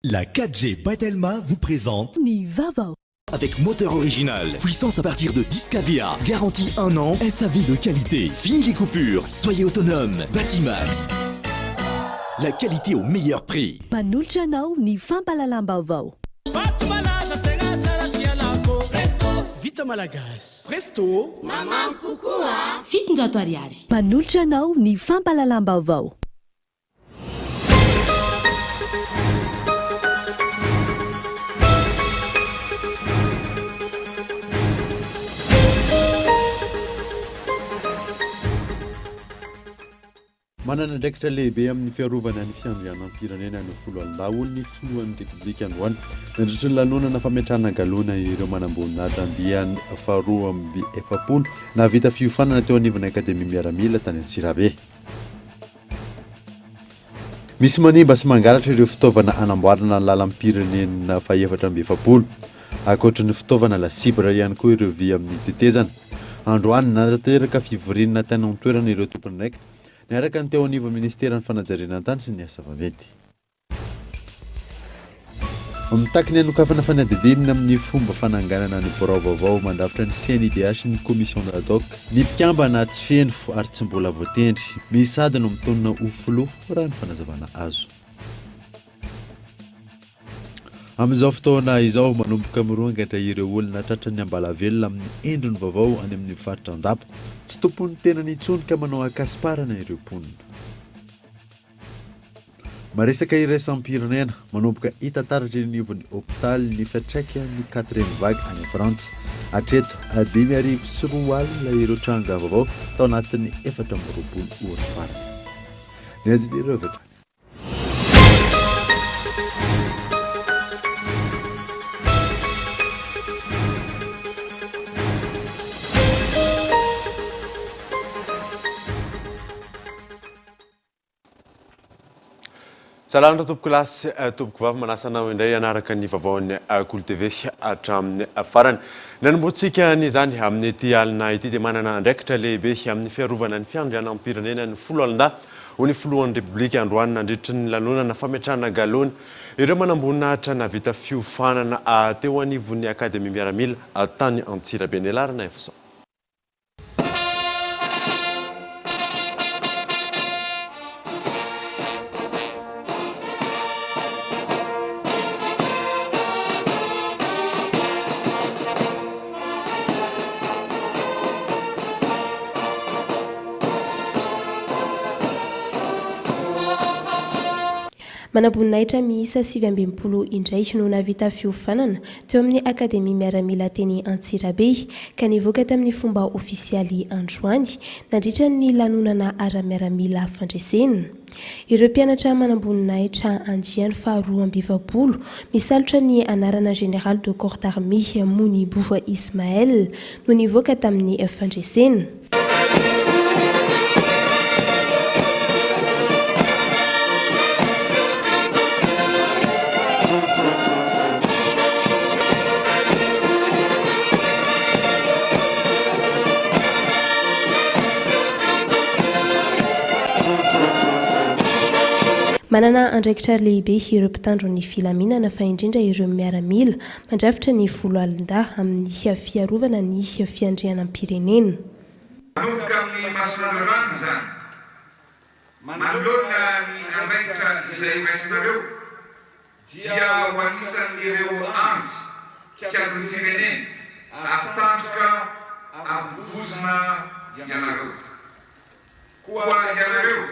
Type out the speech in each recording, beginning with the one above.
La 4G Batelma vous présente Nivava. Avec moteur original, puissance à partir de 10 kVA, garantie 1 an, SAV de qualité, fini les coupures, soyez autonome, Batimax. La qualité au meilleur prix. Panulchanao ni fampalalam-baovao. Vita Malagas. Presto. Maman kokoa. Fitonjato ariary. Panulchanao ni fampalalam-baovao. Manana ndraikitra lehibe amin'ny fiarovana ny fiandrianam-pirenena ny folo alina ny filohan'ny repoblika androany nandritra ny lanonana fametrahana galona ireo manambonina randiany faharoa amby efapolo navita fiofanana teo anivon'ny akademia miaramila tany Antsirabe. Misy manimba sy mangalatra ireo fitaovana anamboarana ny lalam-pirenena fahaefatra amby efapolo. Ankoatra ny fitaovana lasibra ihany koa ireo vy amin'ny tetezana. Androany nanatanteraka fivorinana tany amin'ny toerana ireo tompony raika. Niaraka ny teo anivon'ny ministeran'ny fanajarirana tany sy ny asa vaventy. Mitaky ny anokafana fanadidinina amin'ny fomba fananganana ny birao vaovao mandrafitra ny CNIDH ny commission ad hoc ny mpikambana tsy feno ary tsy mbola voatendry misady no mitonona ho filoha raha ny fanazavana azo. Amin'izao fotoana izao manomboka mirongatra ireo olona tratra ny ambalavelona amin'ny endriny vaovao any amin'ny faritra Andapa. Tsy tompony tena nitsony ka manao akasiparana ireo mponina. Maresaka iraisam-pirenena manomboka hita taratra ny nivon'ny hôpitaly ny fiantraika ny 4e vague any Frantsa. Hatreto 5,4 alina ireo tranga vaovao tao anatin'ny 4 ora farany. Ny adidy revatra. Salandra tompoko lasy tompoko vavy manasanao indray anaraka ny vaovaon'ny Kolo TV hatramin'ny farany. Nanomboantsika n'izany amin'ny ity alina ity dia manana andraikitra lehibe amin'ny fiarovana ny fiandrianam-pirenena ny folo alina ho ny filohan'ny repoblika androany nandritra ny lanonana fametrahana galona ireo manambonina navita fiofanana teo anivon'ny akademia miaramila tany Antsirabe ny alarana efso. Manamboninahitra miisa 7 indray no navita fiofanana teo amin'ny akademia miaramila teny Antsirabe ka nivoaka tamin'ny fomba ofisialy androany nandritra ny lanonana ara-miaramila fandresena. Ireo mpianatra manamboninahitra andriany faharoa amby efapolo misalotra ny anarana général de corps d'armée Monibou Ismaël no nivoaka tamin'ny fandresena. Manana andraikitra lehibe ireo mpitandro ny filaminana fa indrindra ireo miaramila mandrafitra ny folo alina amin'ny fiarovana ny fiandrianam-pirenena. Manomboka amin'ny masinareo izany. Manoloana ny andraikitra izay raisinareo dia ho anisan'ireo andry kiadon'ny firenena ahatanjoka ahavozona ianareo. Koa ianareo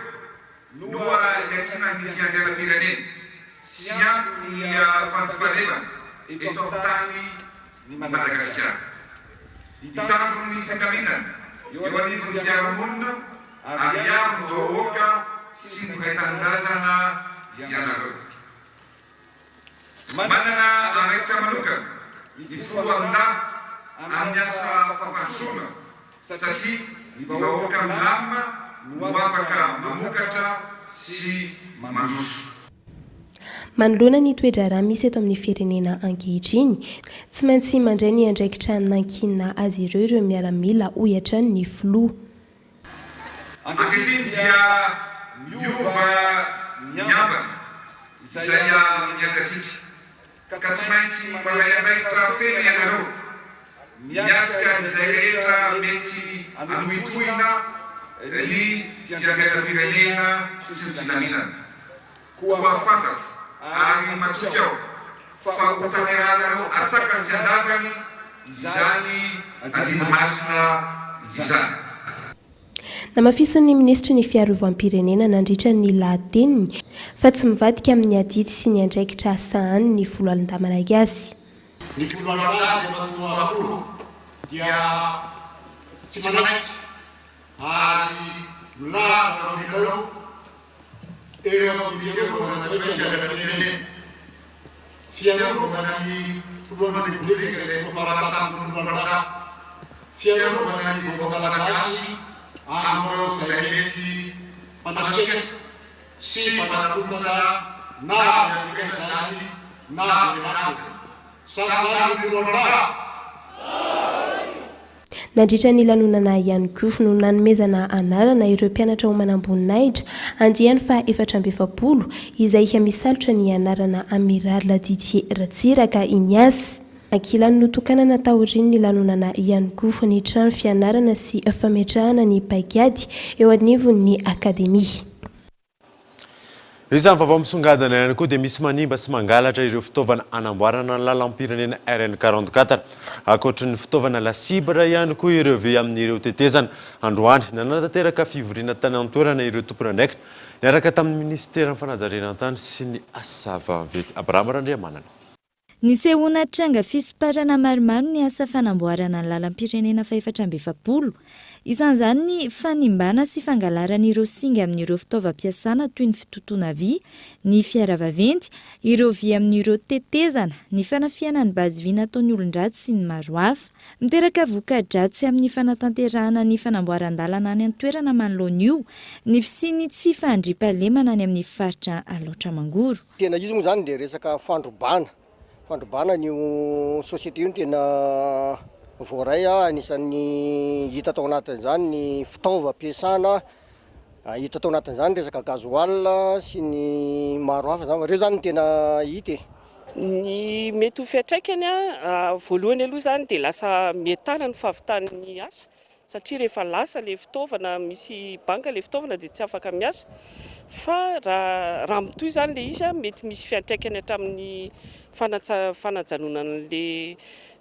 noa yakina ny fiandrianam-pirenena sy antoko ny fandriam-pahalemana eto amin'ny tany Madagasikara. Hitandro ny fankaminana eo anivon'ny fiarahamonina ary avo ny vahoaka sy ny fahaitan-drazana ianareo. Manana andraikitra manokana ny folo alina amin'ny asa fampandrosoana satria ny vahoaka milamina no afaka mamokatra sy mandroso. Manoloana ny toedrara misy eto amin'ny firenena ankehitriny, tsy maintsy mandray ny andraikitra nankinina azy ireo miaramila ohatra ny filoha. Ankehitriny dia miova ny ambana izay miangasika ka tsy maintsy marayabaitra feno ianareo miasika izay rehetra mety anohitohina ny fianakavirenena sy ny filaminana koa fantatro ary matoky ao fa hotanairanareo atsaka sy andavany izany adinomasina izany. Namafisan'ny ministra ny fiarovam-pirenena nandritra ny lahateniny fa tsy mivadika amin'ny adity sy ny andraikitra asahany ny folo alindamalagazy. Ny folo alindamalagazy dia tsy manaiky ary milaza aminareo eo amin'ny fiarovana ny fianakavirenena. Fiarovana ny filohan'ny repoblika izay faharatana folo alindamalagazy. Fiarovana ny vahoaka malagasy amin'ireo izay mety mpanasitraka sy mpanakotana na Amerika izany na Venezuela. Sasany folo alindamalagazy. Nandritra ny lanonana ihany koa no nanomezana anarana ireo mpianatra ho manamboninaitra andriany fa 420 izay misalotra ny anarana Amiral Didier Ratsiraka Ignace. Ankilany notokanana taoriny ny lanonana ihany koa ny trano fianarana sy fametrahana ny paikady eo anivon'ny akademia. Izany vaovao misongadina ihany koa dia misy manimba sy mangalatra ireo fitaovana anamboarana ny lalam-pirenena RN44 ankoatry ny fitaovana lasibra ihany koa ireo ve amin'ireo tetezana androany nanatanteraka fivoriana tany an-toerana ireo tompon'andraikitra niaraka tamin'ny ministera ny fanajarenan-tany sy ny asa vaventy Abraham Randriamanana. Nisehoana tranga fisoparana maromaro ny asa fanamboarana ny lalam-pirenena fa 420. Isan'izany ny fanimbana sy fangalaran'ireo singa amin'ireo fitaovam-piasana toy ny fitotoana vy, ny fiara vaventy, ireo vy amin'ireo tetezana, ny fanafiana ny bazy vy nataon'ny olon-dratsy sy ny maro hafa. Miteraka voka-dratsy amin'ny fanatanterahana ny fanamboaran-dalana any an-toerana manoloana io, ny fisiny tsy fandriam-pahalemana any amin'ny faritra Alaotra Mangoro. Tena izy moa zany dia resaka fandrobana ny société io tena voaray anisan'ny hita tao anatin'izany ny fitaovam-piasana hita tao anatin'izany resaka gasoil sy ny maro hafa zany reo zany tena hita ny mety ho fiantraikany voalohany aloha zany dia lasa mietana ny fahavitan'ny asa satria rehefa lasa le fitaovana misy banka le fitaovana dia tsy afaka miasa fa raha mitoy zany le izy mety misy fiantraikany hatramin'ny fanajanonana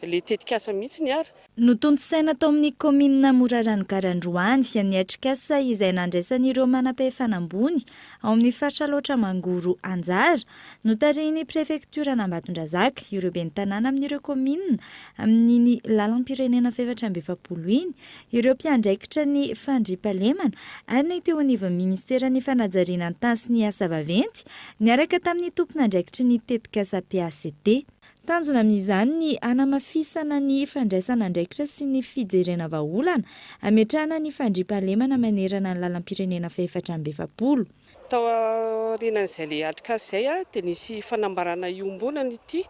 le tetikasa mihitsy ny ara. Notontosaina tao amin'ny komina Morarano Garandroany ny atrikasa izay nandraisan'ireo manam-pahefana ambony ao amin'ny faritra Alaotra Mangoro Anjara notarihiny prefektura Ambatondrazaka ireo ben'ny tanàna amin'ireo komina amin'ny lalam-pirenena fa 420 iny ireo mpiandraikitra ny fandriam-pahalemana ary ny teo anivon'ny ministeran'ny fanajarenan-tany sy ny asa vaventy niaraka tamin'ny tompon'andraikitry ny tetikasa PACT. Tanjona amin'izany ny anamafisana ny fandraisana andraikitra sy ny fijerena vahaolana ametrahana ny fandriam-pahalemana manerana ny lalam-pirenena fa 420. Tao aorianan'izay le atrikasa izay dia nisy fanambarana iombonana ity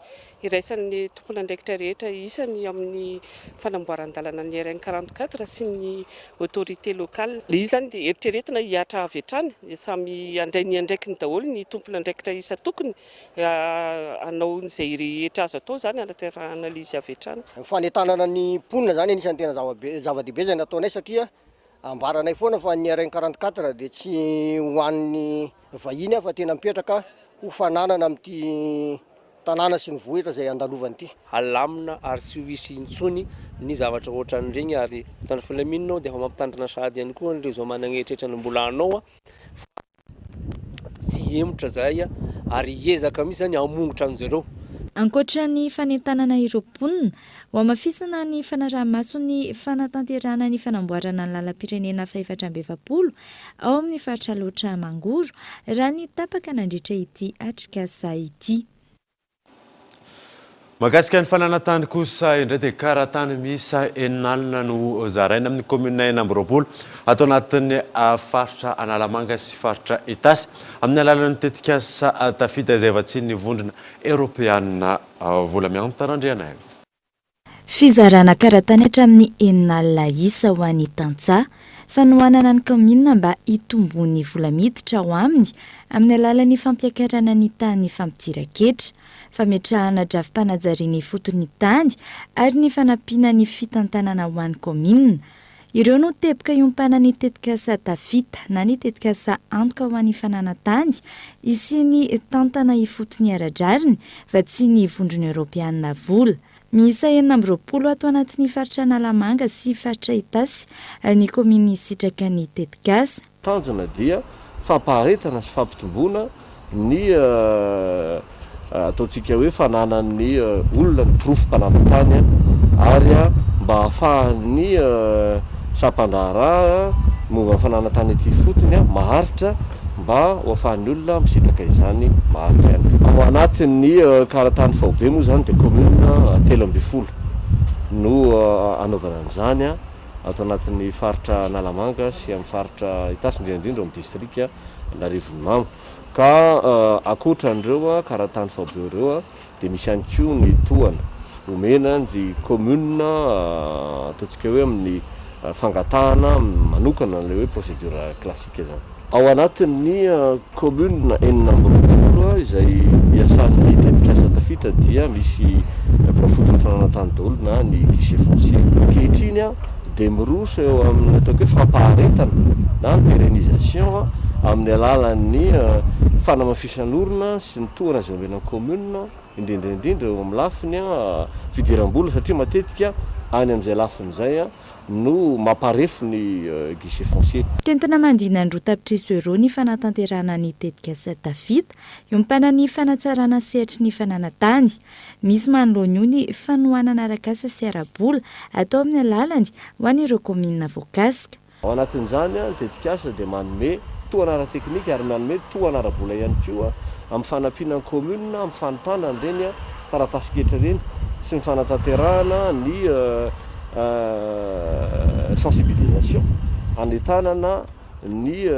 iraisan'ny tompon'andraikitra rehetra isany amin'ny fanamboaran-dalana ny RN44 sy ny autorité locale. Le izy zany dia eritreretina hiatra avy hatrany samy andray ny andraikiny daholo ny tompon'andraikitra isa tokony hanao izay rehetra azo atao zany anaterahana izy avy hatrany. Fanetanana ny mponina zany anisan'ny tena zava-dehibe izay nataonay satria ambaranay foana fa ny RN44 dia tsy hoan'ny vahiny fa tena mipetraka ho fananana amin'ity tanàna sy ny vohitra izay andalovany ity. Alamina ary sy hoisy intsony ny zavatra ohatran'ireny ary tany filaminanao dia efa mampitandrina sady ihany koa ireo izao manana eritreritra ny mbola anao tsy emotra zay ary hiezaka mihitsy zany hamongotra an'izareo. Ankoatra ny fanentanana ireo mponina, ho amafisana ny fanaraha-maso ny fanatanterahana ny fanamboarana ny lalam-pirenena fa 420 ao amin'ny faritra Alaotra Mangoro raha ny tapaka nandritra ity atrikasa ity. Mahakasika ny fananantany kosa indray dia karatany miisa eninalina no zaraina amin'ny komina Ambrapolo atao anatin'ny faritra Analamanga sy faritra Itasy amin'ny alalan'ny tetikasa tafita izay vatsiny vondrona Europeana volamiana tarandriana. Fizarana karatany hatramin'ny eninalina isa ho an'ny tantsaha fanohanana ny commune mba hitombony vola miditra ao aminy amin'ny alalan'ny fampiakarana ny tany fampidiran-ketra, fametrahana drafim-panajariany fotony tany ary ny fanampiana ny fitantanana ho an'ny commune. Ireo no teboka iompana ny tetikasa tafita na ny tetikasa antoka ho an'ny fananantany isy ny tantana ifotony ara-drariny fa tsy ny vondrony Eoropeanina vola. Miisa 20 ato anatin'ny faritra Analamanga sy faritra Itasy ny kominy sitraka ny tetikasa. Tanjona dia fampaharetana sy fampitomboana ny ataontsika hoe fananan'ny olona ny profim-pananantany ary mba ahafahan'ny sampandrara momba ny fananantany ity fotony maharitra mba ho ahafahan'ny olona misitraka izany maharitra ihany. Ao anatin'ny karatany faobe moa zany dia commune 13 no anaovana an'izany ato anatin'ny faritra Analamanga sy amin'ny faritra Itasy indrindra amin'ny distrika Anarivonimamy. Ka akoatran'ireo karatany faobe ireo dia misy ihany koa ny tohana omena ny commune ataontsika hoe amin'ny fangatahana manokana le hoe procédure classique zany. Ao anatin'ny commune 19 izay iasan'ny tetikasa tafita dia misy profotony fananantany daholo na ny guichet foncier. Ankehitriny dia miroso eo amin'ny ataoko hoe fampaharetana na ny pérennisation amin'ny alalan'ny fanamafisan'orona sy ny tohana izay omena commune indrindra eo amin'ny lafiny fidiram-bola satria matetika any amin'izay lafiny izay no mamparefo ny guichet foncier. Tentina mandina ny roa-tapitrisa euro ny fanatanterahana ny tetikasa tafita iompana ny fanatsarana sehatra ny fananantany. Misy manoloana io ny fanohanana arak'asa sy ara-bola atao amin'ny alalany ho an'ireo komina voakasika. Ao anatin'izany ny tetikasa dia manome tohana ara-teknika ary manome tohana ara-bola ihany koa amin'ny fanampiana ny commune amin'ny fanotana ireny taratasy ketra ireny sy ny fanatanterahana ny sensibilisation anetanana ny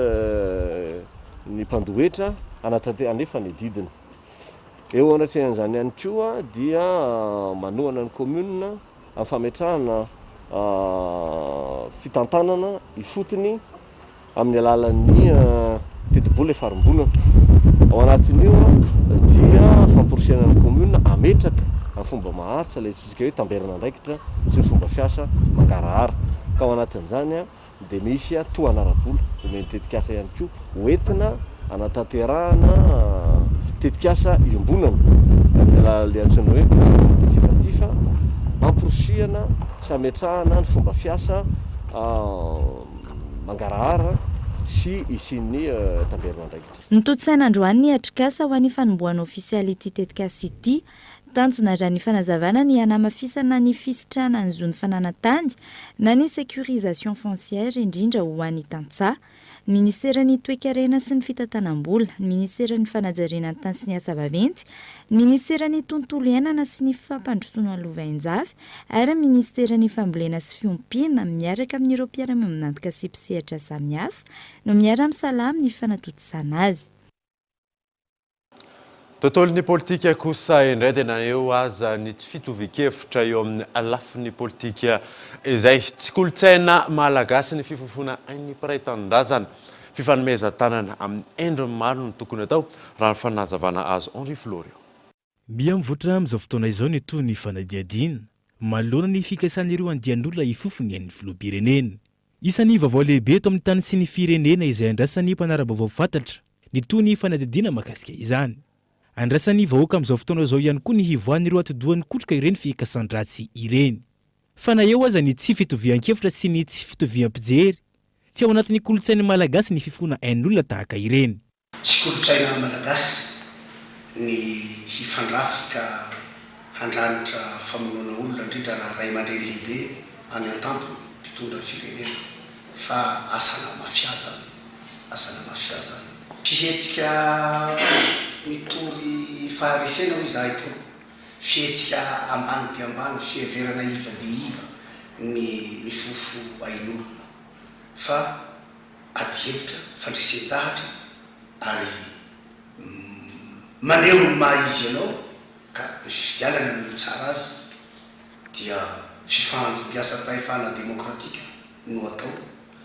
mpandohetra anefa ny didiny. Eo anatrehan'izany ihany koa dia manohana ny commune amin'ny fametrahana fitantanana ifotony amin'ny alalan'ny teti-bola efarim-bolana. Ao anatin'io dia famporosiana ny commune ametraka amin'ny fomba maharitra ilay tsika hoe tamberana andraikitra sy ny fomba fiasa mangarahara. Ka ao anatin'izany dia misy tohana ara-bola omeny tetikasa ihany koa hoentina anatanterahana tetikasa iombonana amin'ny alalan'ilay antsoina hoe participatif amporosihana sy ametrahana ny fomba fiasa mangarahara sy isin'ny tamberana andraikitra. Nitotsaina androany ny atrikasa ho an'ny fanomboana ofisialy ity tetikasa ity. Tanjona raha ny fanazavana ny hanamafisana ny fisitrana ny zony fananantany na ny sécurisation foncière indrindra ho an'ny tantsaha. Ny ministeran'ny toe-karena sy ny fitantanam-bola, ny ministeran'ny fanajariana ny tany sy ny asa vaventy, ny ministeran'ny tontolo iainana sy ny fampandrosoana ny lovain-jafy ary ny ministeran'ny fambolena sy fiompiana miaraka amin'ireo mpiara-mioninantoka sy mpisehatra samihafa no miara-misalamy ny fanatotosana azy. Tontolon'ny politika kosa indray dia eo aza ny tsy fitovi-kevitra eo amin'ny lafin'ny politika izay tsy kolotsaina malagasy ny fifofona ny mpiray-tanindrazana. Fifanomezan-tanana amin'ny endriny maro no tokony atao raha ny fanazavana azy Henri Florio. Miamivoatra amin'izao fotoana izao ny toy ny fanadiadiana manoloana ny fikasan'ireo andian'olona ifofony an'ny filoham-pirenena. Isan'ny vaovao lehibe eto amin'ny tany sy ny firenena izay andrasan'ny mpanara-baovao fantatra ny toy ny fanadiadiana mahakasika izany. Andrasan'ny vahoaka amin'izao fotoana izao ihany koa ny hivoan'ireo atidohan'ny kotroka ireny fikasan-dratsy ireny. Fa na eo aza ny tsy fitovian-kevitra sy ny tsy fitoviam-pijery, tsy ao anatin'ny kolotsaina malagasy ny fifona ain'olona tahaka ireny. Tsy kolotsaina malagasy ny hifandrafika handranitra famonoana olona indrindra raha ray aman-dreny lehibe any an-tampony mpitondra firenena fa asana mafiazana. Fihetsika mitory faharesena hoy izahay teo, fihetsika ambany dia ambany, fiheverana iva dia iva ny fofo ain'olona fa ady hevitra fandresen-dahatra ary maneho ny maha izy ianao ka ny fifidianana amin'ny tsara azy dia fifandro mpiasa-pahefana demokratika no atao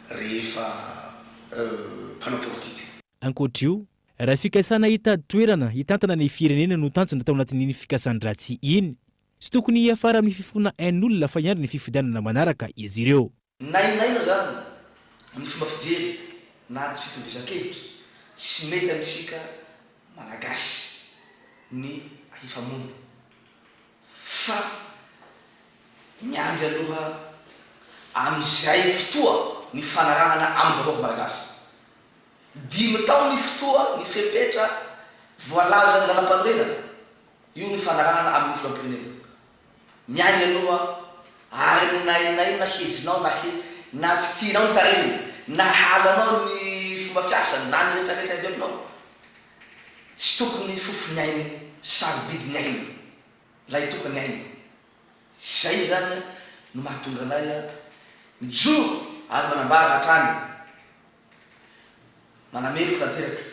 rehefa mpanao politika. Ankoatr'io, raha fikasana hitady toerana hitantana ny firenena no tanjona tao anatin'iny fikasany ratsy iny, sy tokony afara amin'ny fifona ain'olona fa iandry ny fifidianana manaraka izy ireo. Nainaina zany ny fomba fijery na tsy fitovisan-kevitra tsy mety amintsika malagasy ny hifamono fa miandry aloha amin'izay fotoa ny fanarahana amin'ny vahoaka malagasy. 5 tao ny fotoa ny fepetra voalaza ny lalam-panorenana, io ny fanarahana amin'ny filam-pirenena. Miandry aloha ary nainay na hejinao na tsy tianao ny tarehiny na halanao ny fomba fiasany na ny retraretra aby aminao. Tsy tokony fofony ainy sarobidiny ainy lay tokony ainy. Zay zany no mahatonga anay mijoro ary manambara hatrany manameloko tanteraka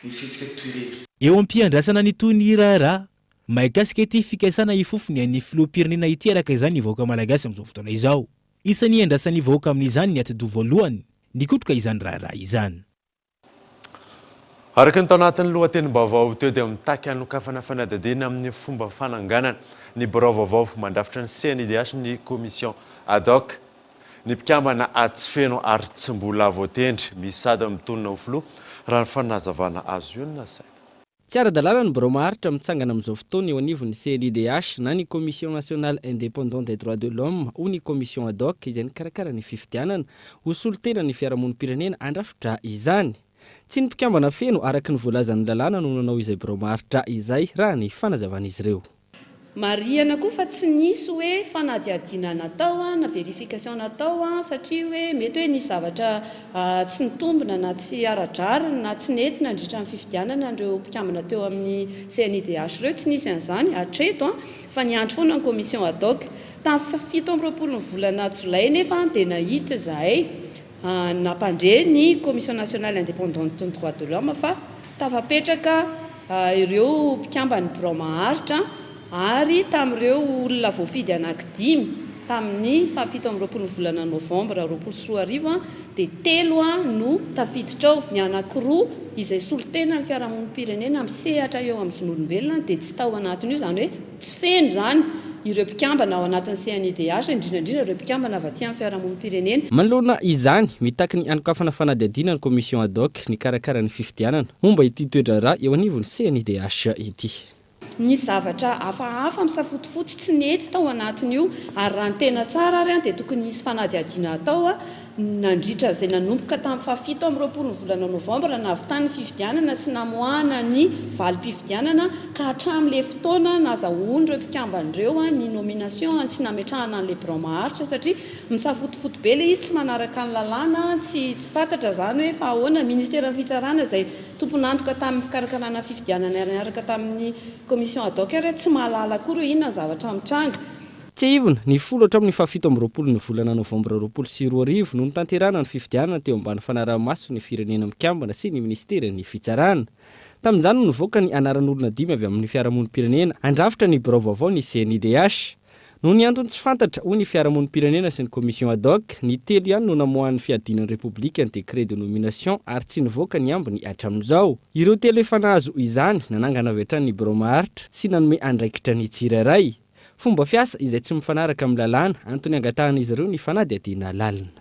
ny fihetsika toerena. Eo am-piandrasana nytony raharaha mahakasika ity fikasana ifofony any filoham-pirenena ity araka izany ny vahoaka malagasy amin'izao fotoana izao. Isan'ny andrasan'ny vahoaka amin'izany ny atidoha voalohany nikotroka izany raharaha izany. Araka ny tao anatin'ny lohatenim-baovao teo dia mitaky hanokafana fanadadiana amin'ny fomba fananganana ny birao vaovao mandrafitra ny CNIDH ny commission ad hoc ny mpikambana tsy feno ary tsy mbola voatendry misy sady mitonona ho filoha raha ny fanazavana azo io na saina. Tsy ara-dalàna ny birao maharitra mitsangana amin'izao fotoana eo anivon'ny CNIDH na ny commission nationale indépendante des droits de l'homme ou ny commission ad hoc izay nikarakara ny fifidianana ho solotena ny fiarahamonim-pirenena andrafitra izany. Tsy ny mpikambana feno araky ny voalazan'ny lalàna no nanao izay birao maharitra izay raha ny fanazavan'izy ireo. Mariana koa fa tsy nisy hoe fanadiadiana natao na verification natao satria hoe mety hoe nisy zavatra tsy nitombona na tsy ara-drarina na tsy nety nandritra ny fifidianana andreo mpikambana teo amin'ny CNIDH ireo, tsy nisy an'izany hatreto fa niandry foana ny commission ad hoc tamin'ny 7 ny volana Jolay nefa dia nahita zahay nampandre ny commission nationale indépendante des droits de l'homme fa tafapetraka ireo mpikambany birao maharitra ary tamin'ireo olona voafidy anankidimy tamin'ny 7 ny volana novambra 2024 dia 3 no tafiditra ao, ny anankiroa izay solotena ny fiarahamonim-pirenena misehatra eo amin'ny zon'olombelona dia tsy tao anatin'io, zany hoe tsy feno zany ireo mpikambana ao anatin'ny CNIDH indrindra ireo mpikambana avy aty amin'ny fiarahamonim-pirenena. Manoloana izany mitaky ny anokafana fanadihadiana ny commission ad hoc ny karakara ny fifidianana momba ity toedrarà eo anivon'ny CNIDH ity. Ny zavatra hafahafa misafotifoty tsy nety tao anatin'io ary raha ny tena tsara ary dia tokony hisy fanadihadiana atao nandritra izay nanomboka tamin'ny 7 ny volana novambra navy ny fifidianana sy namoahana ny valim-pifidianana ka hatramin'ilay fotoana nazahoan'ireo mpikamban'ireo ny nomination sy nametrahana an'ilay birao maharitra satria misafotifoty be ilay izy tsy manaraka ny lalàna, tsy fantatra zany hoe fa ahoana ministera fitsarana izay tompon'antoka tamin'ny fikarakarana fifidianana niaraka tamin'ny commission ad hoc ary tsy mahalala koa ireo inona zavatra mitranga. Tsy ivona ny 10 hatramin'ny 17 ny volana novambra 2024 no nitanterana ny fifidianana teo ambany fanaraha-maso ny firenena mikambana sy ny ministerany fitsarana. Tamin'izany no nivoaka ny anaran'olona 5 avy amin'ny fiarahamonim-pirenena andrafitra ny birao vaovao ny CNIDH. Noho ny antony tsy fantatra hoy ny fiarahamonim-pirenena sy ny commission ad hoc, ny 3 ihany no namoahan'ny fiadinan'ny République ny décret de nomination ary tsy nivoaka ny ambiny hatramin'izao. Ireo 3 efa nahazo izany nanangana avy hatrany birao maharitra sy nanome andraikitra ny tsirairay. Fomba fiasa izay tsy mifanaraka amin'ny lalàna antony angatahan'izy ireo ny fanadihadiana lalina.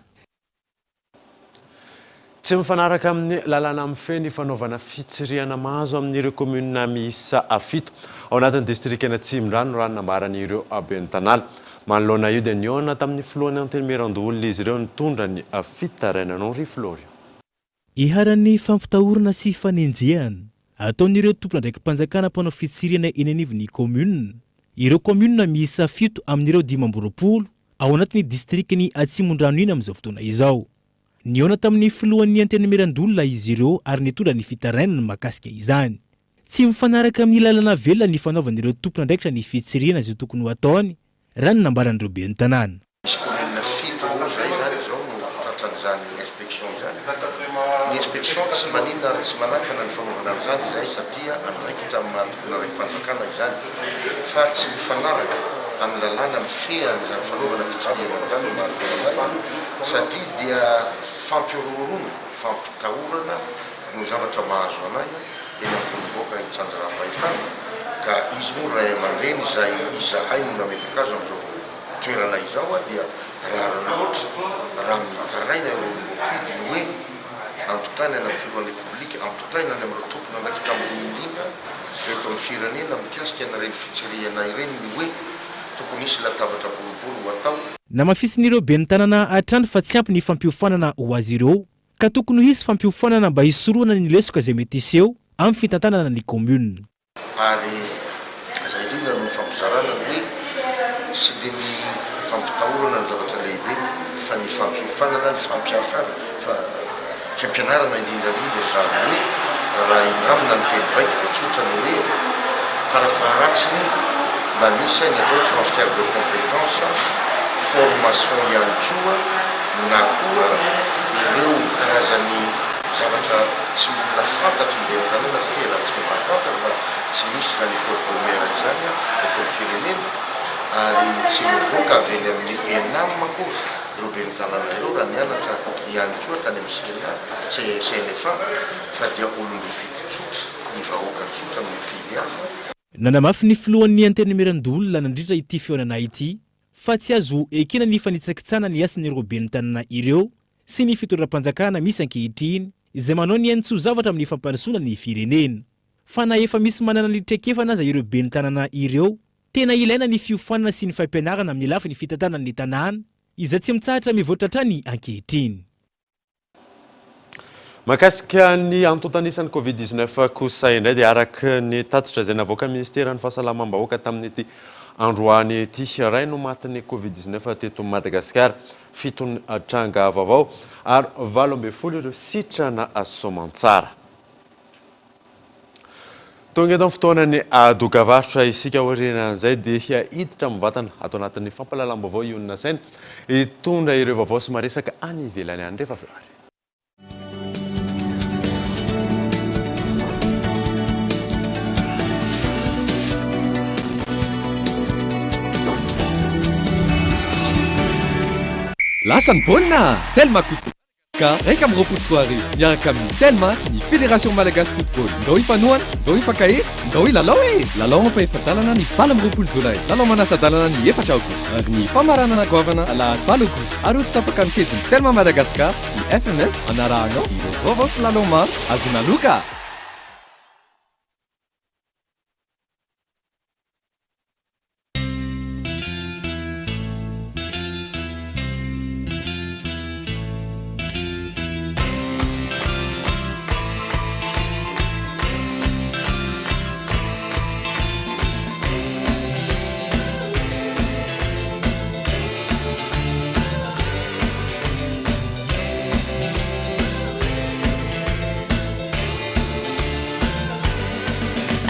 Tsy mifanaraka amin'ny lalàna mifehy ny fanaovana fitsiriana mahazo amin'ireo komuna miisa 7 ao anatin'ny distrikena Tsimondrano raha nambaran'ireo Bentanala. Manoloana io dia niona tamin'ny filohan'ny antenimieran-doholona izy ireo nitondra ny fitarainanao Riflorio. Iharan'ny fampitahorana sy fanenjehana ataon'ireo tompona ndraiky mpanjakana mpanao fitsiriana eny anivon'ny komuna. Ireo komuna miisa 7 amin'ireo 12 ao anatin'ny distrikeny Tsimondrano iny amin'izao fotoana izao. Niona tamin'ny filohan'ny antenimieran-doholona izy ireo ary nitondra ny fitarainana mahakasika izany. Tsy mifanaraka amin'ny lalana velona ny fanaovan'ireo tompona ndraikitra ny fitsiriana izay tokony ho ataony raha ny nambaran'ireo ben'ny tanàna. Misy komuna 7 zay zany zao no tratran'izany inspection zany. Ny inspection tsy maninona ary tsy manakana ny fanaovana an'izany zay satria andraikitra amin'ny tokony araiky mpanjakana izany fa tsy mifanaraka amin'ny lalàna mifehy amin'izany fanaovana fitsiriana izany no mahazo anay satria dia fampiororona fampitahorana no zavatra mahazo anay eny amin'ny foloboaka itsanjarabaifana ka izy moa ray aman-dreny zay izahay no namepaka azo am'izao toerana izao dia rary loatra raha mitaraina eo fidiny hoe ampitainana amin'ny filohan'ny republika ampitainana amin'ireo tompona andraikitra amin'ny indrindra eto amin'ny firenena mikasika anareny fitsiriana ireny ny hoe tokony isy latabatra boribory ho atao namafisin'ireo ben'ny tanàna atrany fa tsy ampy ny fampiofanana ho azy ireo ka tokony hisy fampiofanana mba hisoroana ny lesoka izay mety iseho amin'ny fitantanana ny commune ary zay indrindra no fampizarana ny hoe tsy dia ny fampitahorana ny zavatra lehibe fa ny fampiofanana ny fampiafana fa fampianarana indrindrandrindra zany hoe raha ingamina ny teny baiko tsotra ny hoe farafaharatsiny mba misy ny atao transfert de compétence formation ihany koa na koa ireo karazany zavatra tsy olona fantatry ny tanàna satria raha tsika mahafantatra fa tsy misy zany école primaire izany école firenena ary tsy mivoaka avy eny amin'ny enam koa ireo ben'ny tanàna ireo raha nianatra ihany koa tany amin'ny CNFA fa dia olom-bifidy tsotra ny vahoaka tsotra amin'ny fidy azy nanamafy ny filohan'ny antenimieran-dolona nandritra ity feonana ity fa tsy azo ekena ny fanitsakitsana ny asan'ireo ben'ny tanàna ireo sy ny fitondram-panjakana misy ankehitriny izay manao ny hainy tsoa zavatra amin'ny fampandrosoana ny firenena fa na efa misy manana ny traikefana aza ireo ben'ny tanàna ireo tena ilaina ny fiofanana sy ny fampianarana amin'ny lafiny fitantanana ny tanàna izay tsy mitsahatra mivoatra trany ankehitriny mahakasika ny antontanisany covid-19 kosa indray dia araka ny tatitra izay navoaka ministera ny fahasalamam-bahoaka tamin'ity androany ity ray no matin'ny covid-19 teto Madagasikara fitony tranga vaovao ary 12 ireo sitrana soamantsara tonga eto amin'ny fotoanany dokavarotra isika orenan'izay dia hiditra mivatana ato anatin'ny fampahalalam-baovao ionina saina hitondra ireo vaovao sy maresaka any ivelany any rehefa avy ary Lasan'ny baolina Telma Coupe ka raika amin'ny roapolo sy roa arivo miaraka amin'ny Telma sy ny Fédération Malagasy Football ndao ifanohana ndao ifakahe ndao ilalao lalao mampahefa-dalana ny 24 jolay lalao manasa-dalana ny 4 aogositra ary ny famaranana goavana alahady 7 aogositra ary ho tsy tapaka ny kejiny Telma Madagascar sy FMF anarahanao ireo vaovao sy lalao maro azo naloka.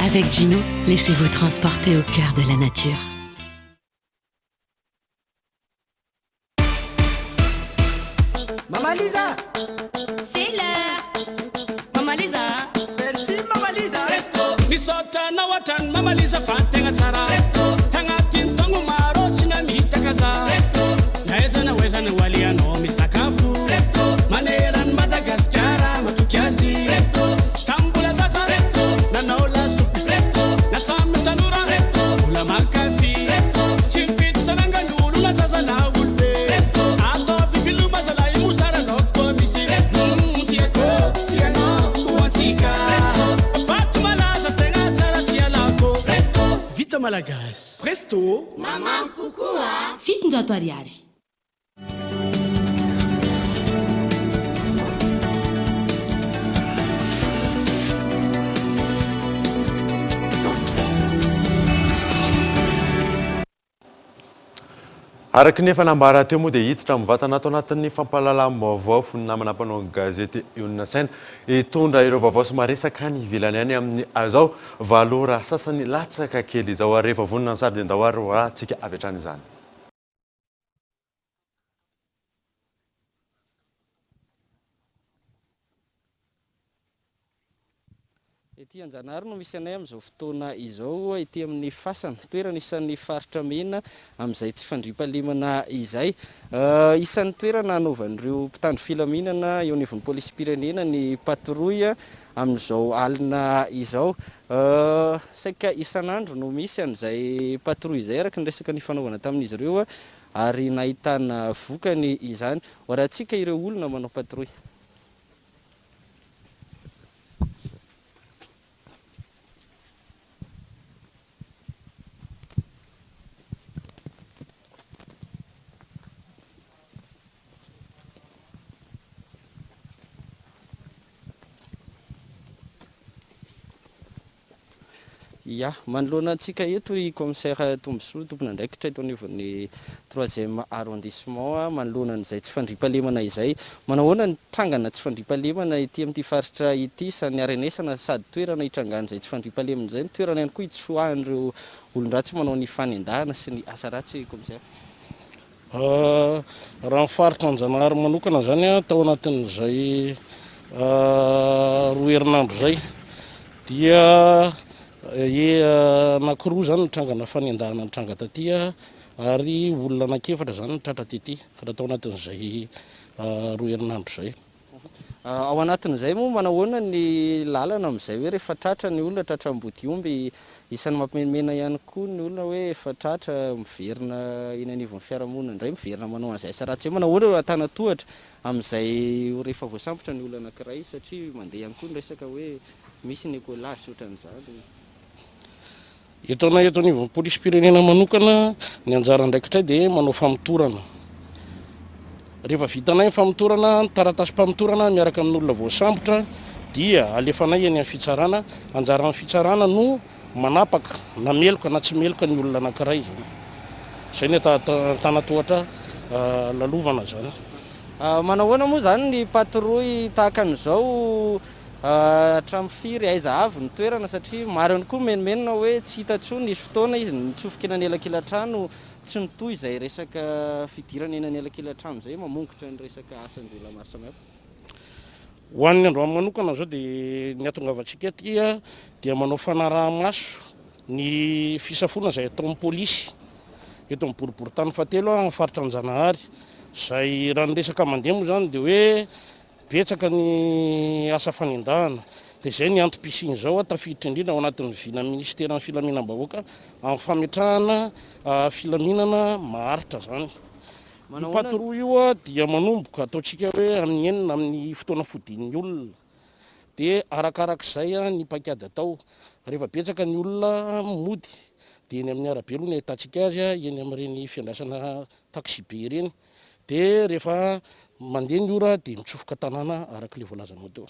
Avec Gino, laissez-vous transporter au cœur de la nature. Maman Lisa, c'est l'heure. Maman Lisa, merci Maman Lisa. Resto, misota na watan Maman Lisa fatenga tsara. Resto, tangatin tongo maro china mitakaza. Resto, naeza na weza na waliano misakafu. Resto, maneran Madagascar matukiazi. Resto, tambula zaza. Resto, na naola supi. Resto, na samtanura. Resto, ula makafi. Resto, chifit sananga nulu na zaza na ulbe. Resto, ato vivilu mazala imusara loko misi. Resto, tiako, tiano, kuatika. Resto, patu malaza tenga tsara tia lako. Resto, vita malagas. Resto, Maman kukua. Fitinjato ariary. Araka ny efa nambara teo moa dia hiditra mivatana ato anatin'ny fampahalalam-baovao ny namana mpanao gazety ionina saina hitondra ireo vaovao sy maresaka any ivelany any amin'ny azao valora sasany latsaka kely izao ary rehefa vonina ny sary dia ndao ary rahantsika avy hatrany izany. ity Anjanahary no misy anay amin'izao fotoana izao ity amin'ny fasana toerana isan'ny faritra mena amin'izay tsy fandriampahalemana izay. Isan'ny toerana anaovan'ireo mpitandro filaminana eo anivon'ny polisy pirenena ny patrouille amin'izao alina izao. Saika isan'andro no misy an'izay patrouille izay araka ny resaka ny fanaovana tamin'izy ireo ary nahitana vokany izany. Horantsika ireo olona manao patrouille. Ya, manoloana antsika eto i commissaire Tombosoa tompona andraikitra eto anivon'ny 3e arrondissement manoloana an'izay tsy fandriampahalemana izay. Manahoana ny trangana tsy fandriampahalemana ity amin'ity faritra ity sa ny arenesana sady toerana hitrangana izay tsy fandriampahalemana izay ny toerana ihany koa hitsoahan'ireo olon-dratsy manao ny fanendahana sy ny asa ratsy commissaire. Raha ny faritra Anjanahary manokana zany tao anatin'izay 2 herinandro zay dia anankiroa zany nitrangana fanendahana nitranga taty ary olona anankiefatra zany nitratra taty raha tao anatin'izay 2 herinandro zay. Ao anatin'izay moa manahoana ny lalana amin'izay hoe rehefa tratra ny olona tratra ambodiomby isan'ny mampimenimena ihany koa ny olona hoe efa tratra miverina eny anivon'ny fiarahamonina indray miverina manao an'izay asa ratsy. Manahoana atana tohatra amin'izay rehefa voasambotra ny olona anankiray satria mandeha ihany koa ny resaka hoe misy ny écolage ohatran'izany. Eto anivon'ny polisy pirenena manokana ny anjara andraikitray dia manao famotorana. Rehefa vitanay ny famotorana, taratasy-pamotorana miaraka amin'olona voasambotra dia alefanay eny amin'ny fitsarana. Anjaran'ny fitsarana no manapaka na meloka na tsy meloka ny olona anankiray. Izay ny tana tohatra lalovana zany. Manahoana moa zany ny patrouille tahaka an'izao hatramin'ny firy aiza avy ny toerana satria maro ihany koa menomenona hoe tsy hita tsony nisy fotoana izy nitsofoka eny anelakelan-trano tsy nitohy izay resaka fidirana eny anelakelan-trano izay mamongotra ny resaka asan'olona maro samihafa. Ho an'ny androany manokana zao dia ny atongavantsika aty dia manao fanaraha-maso ny fisafona izay ataon'ny polisy eto amin'ny boriboritany fahatelo amin'ny faritra Anjanahary. Izay raha ny resaka mandeha moa zany dia hoe betsaka ny asa fanendahana dia izay ny antom-pisiny zao tafiditra indrindra ao anatin'ny vina ministeran'ny filaminam-bahoaka amin'ny fametrahana filaminana maharitra zany. Ny patrouille io dia manomboka ataontsika hoe amin'ny enina amin'ny fotoana fodian'ny olona dia arakarak'izay ny paikady atao. Rehefa betsaka ny olona mody dia eny amin'ny arabe aloha ny ahitantsika azy eny amin'ireny fiandrasana taxi be ireny dia rehefa mandeha ny ora dia mitsofoka tanàna arak'ilay voalazanao teo.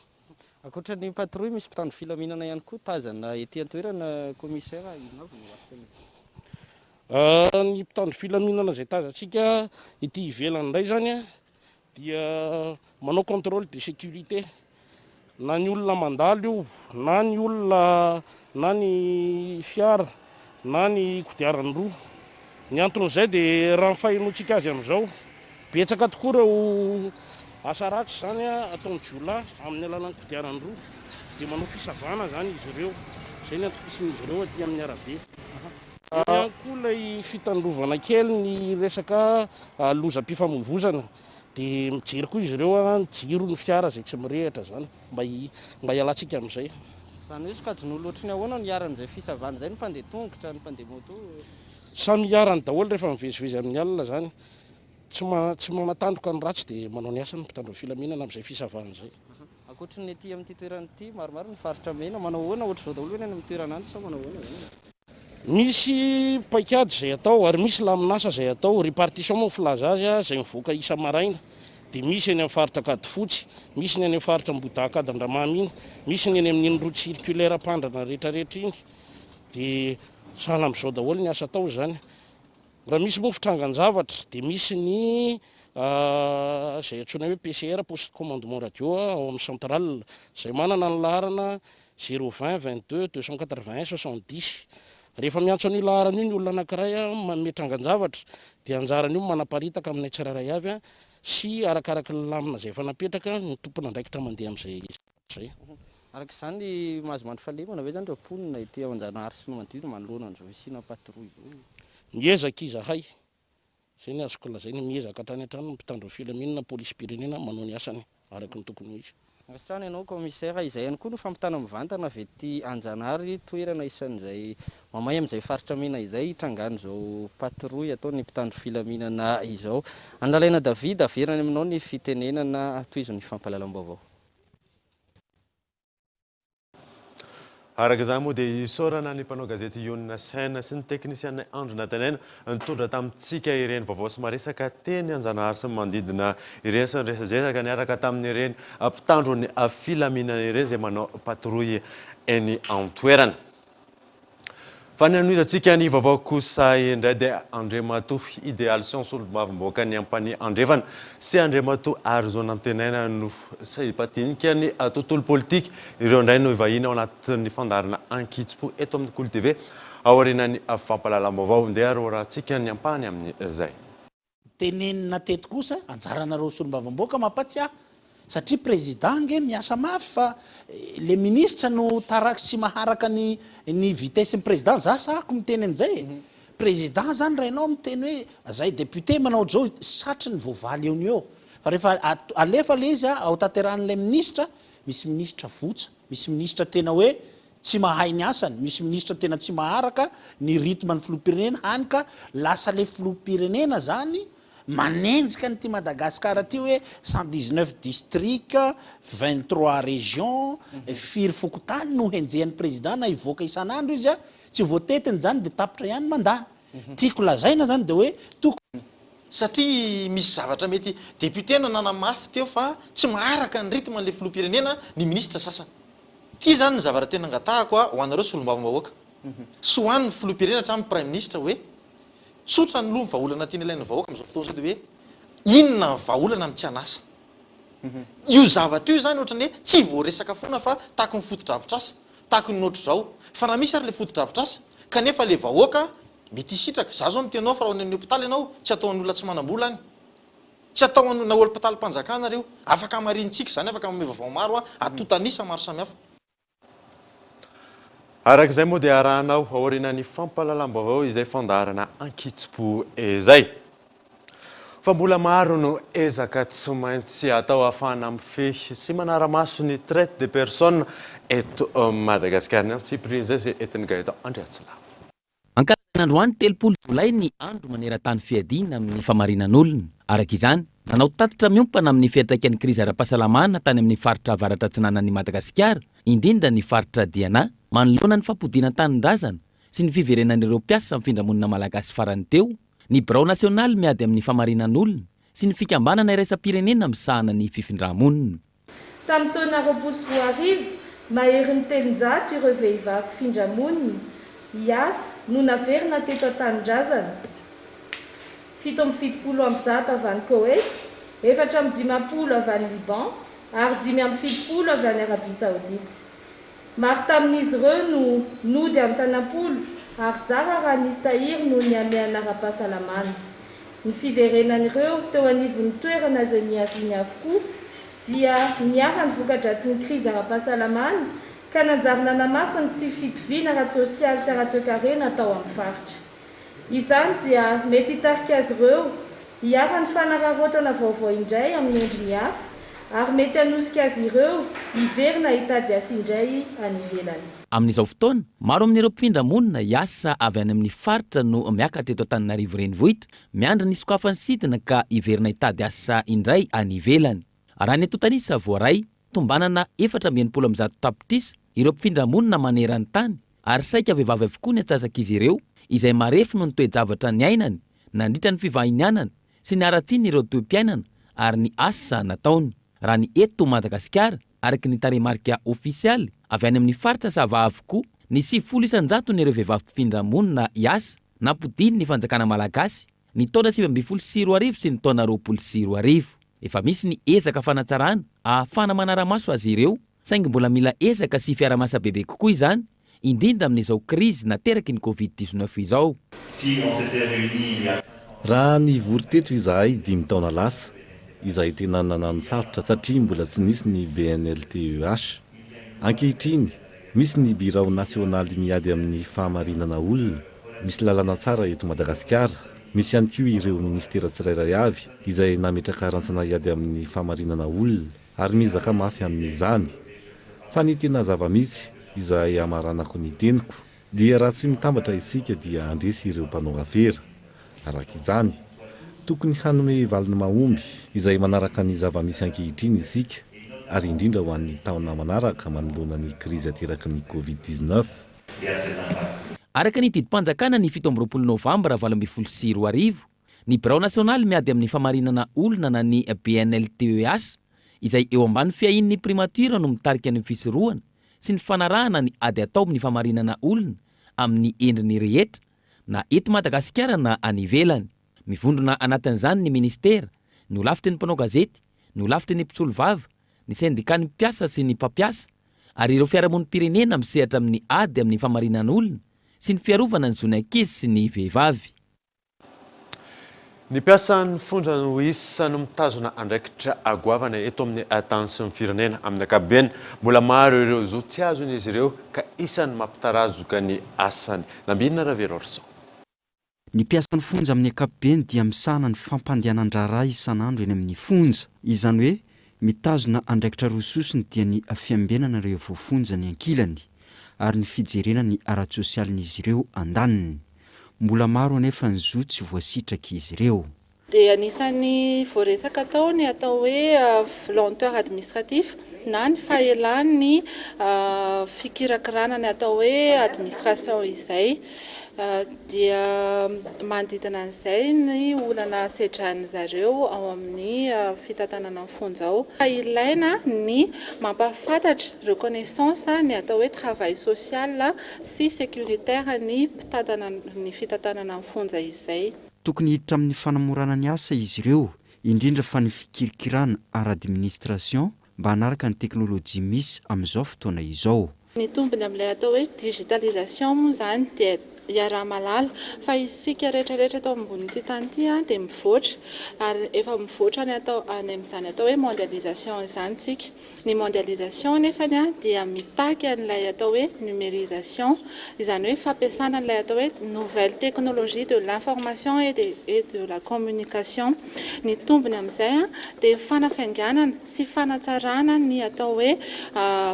Ankoatra ny patrouille misy mpitandro filaminana ihany koa tazana ety an-toerana commissaire ny mpitandro filaminana izay tazantsika ity ivelany indray zany dia manao contrôle de sécurité na ny olona mandalo io na ny olona na ny fiara na ny kodiaran-droa. Ny anton'izay dia raha ny fahenoantsika azy amin'izao betsaka tokoa ireo asa ratsy zany ataon'ny jiolahy amin'ny alalan'ny kodiaran-droa dia manao fisavana zany izy ireo. Izay ny antom-pisin'izy ireo aty amin'ny arabe. Ihany koa ilay fitandrovana kely ny resaka lozam-pifamoivoizana dia mijery koa izy ireo jiro ny fiara izay tsy mirehitra zany mba hialantsika amin'izay. Izany hoe sokajin'olona ohatrany ahoana no iaran'izay fisavana izay ny mpandeha tongotra ny mpandeha moto? Samy iarany daholo rehefa mivezivezy amin'ny alina zany. Tsy manatandoka ny ratsy dia manao ny asany mpitandro filaminana amin'izay fisavana izay. Ankoatra ny ety amin'ity toerana ity maromaro ny faritra mena manao ahoana ohatr'izao daholo eny amin'ny toerana any sa manao ahoana? Misy paikady izay atao ary misy laminasa izay atao. Répartition moa filaza azy izay mivoaka isa maraina dia misy eny amin'ny faritra Kadifotsy, misy ny eny amin'ny faritra Mbodakady Andramamy iny, misy ny eny amin'ny route circulaire Pandrana rehetrarehetra iny dia sahala amin'izao daholo ny asa atao zany. Raha misy moa fitrangan-javatra dia misy ny izay antsoina hoe PCR poste commandement radio ao amin'ny centrale izay manana ny laharana 020 22 281 70. Rehefa miantso an'io laharana io ny olona anankiray manome trangan-javatra dia anjaran'io manaparitaka amin'ny tsirairay avy sy arakaraka ny lamina izay efa napetraka ny tompona andraikitra mandeha amin'izay izay. araka izany mahazo mandry fahalemana ve zany reo mponina ity ao Anjanahary sy Manodidina manoloana an'izao isina patrouille zao. Miezaka izahay zay ny azoko lazainy miezaka hatrany an-trano mpitandro filaminana polisy pirenena manao ny asany araky ny tokony izy. Asany ianao commissaire izay ihany koa no fampitana mivantana avy ety Anjanahary toerana isan'izay mamay amin'izay faritra mena izay hitrangany izao patrouille ataony mpitandro filaminana izao. Andalaina David averany aminao ny fitenenana toizon'ny fampahalalam-baovao. Araka izany moa dia isaorana ny mpanao gazety Iona Saina sy ny teknisianay Andro Natanena nitondra tamintsika ireny vaovao sy maresaka teny Anjanahary sy manodidina ireny sy niresadresaka niaraka tamin'ireny mpitandro ny filaminana ireny izay manao patrouille eny an-toerana. Fa ny anoizantsika ny vaovao kosa indray dia Andriamatoa Idéal Science Olom-bavim-boaka ny ampany Andrevana sy Andriamatoa Arizona Antenena no sahipatinika ny tontolo politika ireo indray no ivahiny ao anatin'ny fandarana Ankitspo eto amin'ny Kolo TV aorianany fampahalalam-baovao ndeha rahantsika ny ampany amin'izay. Tenenina teto kosa anjaranareo sy olom-bavim-boaka mampatsiahy satria présidentange miasa mafy fa le ministre no taraky sy maharaka ny vitesse ny président za sahako miteny an'izay président zany rainao miteny hoe zay député manao zao satry ny voavaly eo ny eo fa rehefa alefa le izy ao tanteran'ilay ministre misy ministre votsa misy ministre tena hoe tsy mahay ny asany misy ministre tena tsy maharaka ny rythme ny filoham-pirenena hany ka lasa le filoham-pirenena zany manenjika nyty Madagasikara ty hoe 119 district 23 région firy fokotany no henjehan'ny président na ivoaka isan'andro izy tsy voatetiny zany de tapitra ihany mandana tiako lazaina zany de hoe satria misy zavatra mety député na nanamafy teo fa tsy maharaka ny rythme le filoham-pirenena ny ministre sasany ty zany ny zavatra tena angatahako ho anareo sy olom-bavim-bahoaka sy ho an'ny filoham-pirenena hatramin'ny prime ministre hoe tsotra ny loha ny vahaolana tiany ilain'ny vahoaka am'izao fotoana zao de hoe inona vahaolana amin'ny tsy anasa io zavatra io zany ohatrany hoe tsy voaresaka foana fa tahako ny foto-dravitrasa tahako ny notro zao fa na misy ary le foto-dravitrasa kanefa le vahoaka mety isitraka za zao mitenao fa raha ny hôpitaly ianao tsy atao an'olona tsy manam-bola any tsy atao na olo-pitaly-mpanjakana reo afaka amarintsika zany afaka mame vaovao maro atotanisa maro samihafa. Araka izay moa dia arahanao aorianany fampahalalam-baovao izay fandarana Ankitspo izay. Fa mbola maro no ezaka tsy maintsy atao ahafahana mifehy sy manara-maso ny traite de personnes eto Madagasikara ny Antsipry izay izay entin'ny Gaëtan Andriatsilavo. Ankaran'androany 30 Jolay ny andro maneran-tany fiadiana amin'ny famarinan'olona. Araka izany, nanao tatitra miompana amin'ny fiantraikan'ny krizy ara-pahasalamana tany amin'ny faritra avaratra atsinanan'ny Madagasikara, indrindra ny faritra Diana, manoloana ny fampodiana tanindrazana sy ny fiverenan'ireo mpiasa amin'ny findramonina malagasy farany teo, ny birao nasionaly miady amin'ny famarinan'olona sy ny fikambanana iraisam-pirenena misahana ny fifindrammonina. Tamin'ny taona 2021, mahery ny telonjato ireo vehivavy findramonina hiasa no naverina teto an-tanindrazana. 770 avy any Koweït, 450 avy any Liban, ary 570 avy any Arabie Saoudite. Maro tamin'izy ireo no nody amin'ny tanam-polo ary zara raha nisy tahiry no ny ameana ara-pahasalamana. Ny fiverenan'ireo teo anivon'ny toerana izay miaviny avokoa dia niara ny voka-dratsin'ny krizy ara-pahasalamana ka nanjary nanamafy ny tsy fitoviana ara-tsosialy sy ara-toe-karena tao amin'ny faritra. Izany dia mety hitarika azy ireo hiara ny fanararotana vaovao indray amin'ny endriny hafa ary mety hanosika azy ireo hiverina hitady asa indray any ivelany. Amin'izao fotoana, maro amin'ireo mpifindra-monina hiasa avy any amin'ny faritra no miakatra eto Antananarivo renivohitra, miandry ny sokafany sidina ka hiverina hitady asa indray any ivelany. Raha ny eto Tanisa voaray, tombanana 470 tapitrisa ireo mpifindra-monina manerany tany ary saika vehivavy avokoa ny atsasaka izy ireo izay marefo no ny toe-javatra ny ainany, nandritra ny fivahinianana sy ny aratsiny ireo toe-piainana ary ny asa nataony. Raha ny eto Madagasikara, araky ny taremarika ofisialy avy any amin'ny faritra Sava avokoa, ny 700 ireo vehivavy mpifindra-monina hiasa nampodiny ny fanjakana malagasy ny taona 2024 sy ny taona 2024. Efa misy ny ezaka fanatsarana ahafana manara-maso azy ireo, saingy mbola mila ezaka sy fiara-masa bebe kokoa izany, indrindra amin'izao krizy nateraky ny Covid-19 izao. Raha nivory teto izahay 5 taona lasa, izahay tena nanano sarotra satria mbola tsy nisy ny BNLTEH. ankehitriny misy ny birao nasionaly miady amin'ny fahamarinana olona misy lalàna tsara eto Madagasikara. Misy ihany koa ireo ministera tsirairay avy izay nametraka rantsana iady amin'ny fahamarinana olona ary mizaka mafy amin'izany. Fa ny tena zava-misy izay amaranako ny teniko dia raha tsy mitambatra isika dia andresy ireo mpanao afera. Araka izany tokony hanome valiny mahomby izay manaraka ny zava-misy ankehitriny isika ary indrindra ho an'ny taona manaraka manoloana ny krizy ateraky ny Covid-19. Araka ny didim-panjakana ny 17 Novambra 2024, ny birao nasionaly miady amin'ny famarinana olona na ny BNLTEH izay eo ambany fiahin'ny primatura no mitarika ny fisorohana sy ny fanarahana ny ady atao amin'ny famarinana olona amin'ny endriny rehetra na eto Madagasikara na any ivelany. Mivondrona anatin'izany ny ministera, ny olafitry ny mpanao gazety, ny olafitry ny mpisolo vava, ny sendika ny mpiasa sy ny mpampiasa, ary ireo fiarahamonim-pirenena misehatra amin'ny ady amin'ny famarinana olona sy ny fiarovana ny zon'ankizy sy ny vehivavy. Ny mpiasan'ny fondrano isany mitazona andraikitra agoavana eto amin'ny tany sy ny firenena amin'ny ankapobeny mbola maro ireo zo tsy azon'izy ireo ka isany mampitarazoka ny asany. Nambinina Ravelo Orson. Ny mpiasan'ny fonja amin'ny ankapobeny dia misahana ny fampandehanan-draharaha isan'andro eny amin'ny fonja. Izany hoe mitazona andraikitra rososiny dia ny fiambenana ireo voafonja ny ankilany ary ny fijerena ny ara-tsosialin'izy ireo andaniny. Mbola maro anefa ny zo tsy voasitraka izy ireo. Dia anisany voaresaka atao ny atao hoe lenteur administratif na ny fahelan'ny fikirakirana ny atao hoe administration izay. Dia manodidina an'izay ny olana sedran'ny zareo ao amin'ny fitantanana ny fonja ao. Ilaina ny mampafantatra reconnaissance ny atao hoe travail social sy sécuritaire ny fitantanana ny fonja izay. Tokony hiditra amin'ny fanamorana ny asa izy ireo, indrindra fa ny fikirikirana ara-administration mba hanaraka ny teknôlôjia misy amin'izao fotoana izao. Ny tombony amin'ilay atao hoe digitalisation moa izany dia iaraha malala fa isika rehetrarehetra atao ambon'ity tany ity dia mivoatra ary efa mivoatra ny atao any amin'izany atao hoe mondialisation izany tsika. Ny mondialisation nefany dia mitaky an'ilay atao hoe numérisation, izany hoe fampiasana an'ilay atao hoe nouvelle technologie de l'information et de la communication. Ny tombony amin'izay dia fanafainganana sy fanatsarana ny atao hoe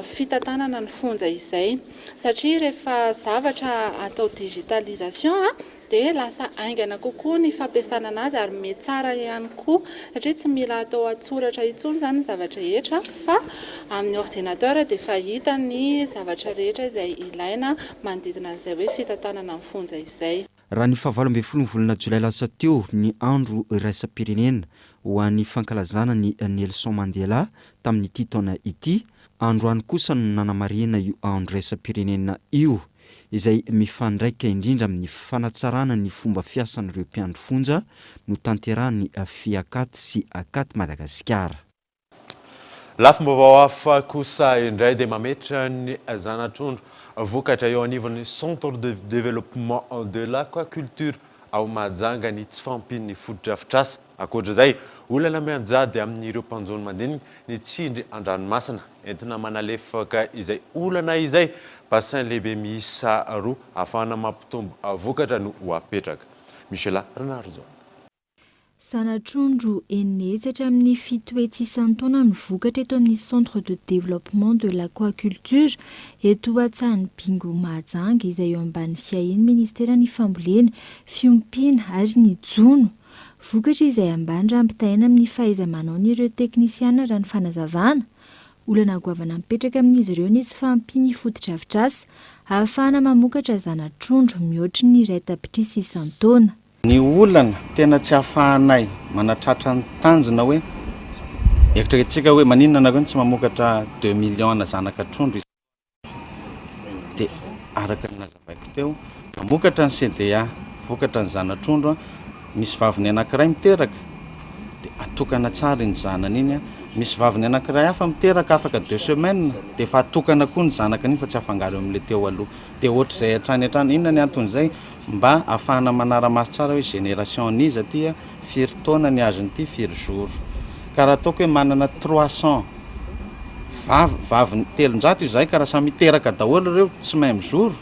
fitantanana ny fonja izay, satria rehefa zavatra atao digitalisation dia lasa aingana kokoa ny fampiasana anazy ary mety tsara ihany koa satria tsy mila atao atsoratra intsony izany zavatra rehetra fa amin'ny ordinateur dia efa hita ny zavatra rehetra izay ilaina manodidina izay hoe fitantanana ny fonja izay. Raha ny 27 volana Jolay lasa teo ny andro iraisam-pirenena ho an'ny fankalazana ny Nelson Mandela tamin'ity taona ity, androany kosa no nanamarihana io andro iraisam-pirenena io izay mifandraika indrindra amin'ny fanatsarana ny fomba fiasan'ireo mpiandro fonja no tanterahany fiakaty sy akaty Madagasikara. Lafim-baovao hafa kosa indray dia mametra ny zanatr'ondro vokatra eo anivon'ny centre de développement de l'aquaculture ao Mahajanga ny tsy fampin'ny foto-drafitrasa. Ankoatr'izay, olana mianjady amin'ireo mpanjony mandinika ny tsindry an-dranomasina entina manalefaka izay olana izay bassin lehibe miisa 2 ahafahana mampitombo vokatra no apetraka. Michela Renardo. Sanatr'ondro enezatra amin'ny 7 hetsy isan-taona no vokatra eto amin'ny centre de développement de l'aquaculture eto Antsahan'ny Bingo Mahajanga izay eo ambany fiahin'ny ministera ny fambolena, fiompiana ary ny jono. Vokatra izay ambany rampitaina amin'ny fahaiza-manaon'ireo teknisiana raha ny fanazavana. Olana goavana mipetraka amin'izy ireo ny tsy fampiny foto-drafitrasa ahafahana mamokatra zanatr'ondro mihoatra ny iray tapitrisa isan-taona. Ny olana tena tsy ahafahanay manatratra ny tanjona hoe eritreretintsika hoe maninona nareo tsy mamokatra 2 millions zanakatr'ondro dia araka ny nazavaiko teo mamokatra ny CDA vokatra ny zanatr'ondro misy vaviny anankiray miteraka dia atokana tsara ny zanany iny misy vaviny anankiray hafa miteraka afaka 2 semaines dia efa atokana koa ny zanaka iny fa tsy afangaro amin'ilay teo aloha dia ohatr'izay hatrany inona ny anton'izay mba ahafahana manara-maso tsara hoe génération niza ty firy taona ny azony ity firy jour ka raha ataoko hoe manana 300 vaviny 300 izay ka raha samy miteraka daholo ireo tsy mahay mizoro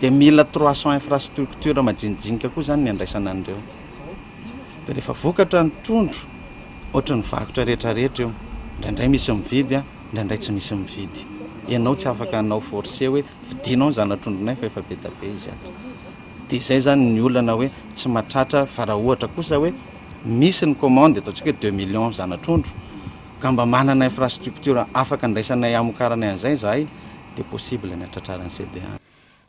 dia mila 300 infrastructure majinijinika koa zany ny andraisana an'ireo dia rehefa vokatra ny trondro ohatra ny vakotra rehetrarehetra eo indraindray misy mividy indraindray tsy misy mividy ianao tsy afaka anao forcé hoe vidinao ny zanatrondronay fa efa be da be izy ato dia izay zany ny olana hoe tsy mahatratra fa raha ohatra kosa hoe misy ny commande ataontsika hoe 2 millions zanatrondro ka mba manana infrastructure afaka ndraisanay amokaranay an'izay zahay dia possible ny atratrarany CDA.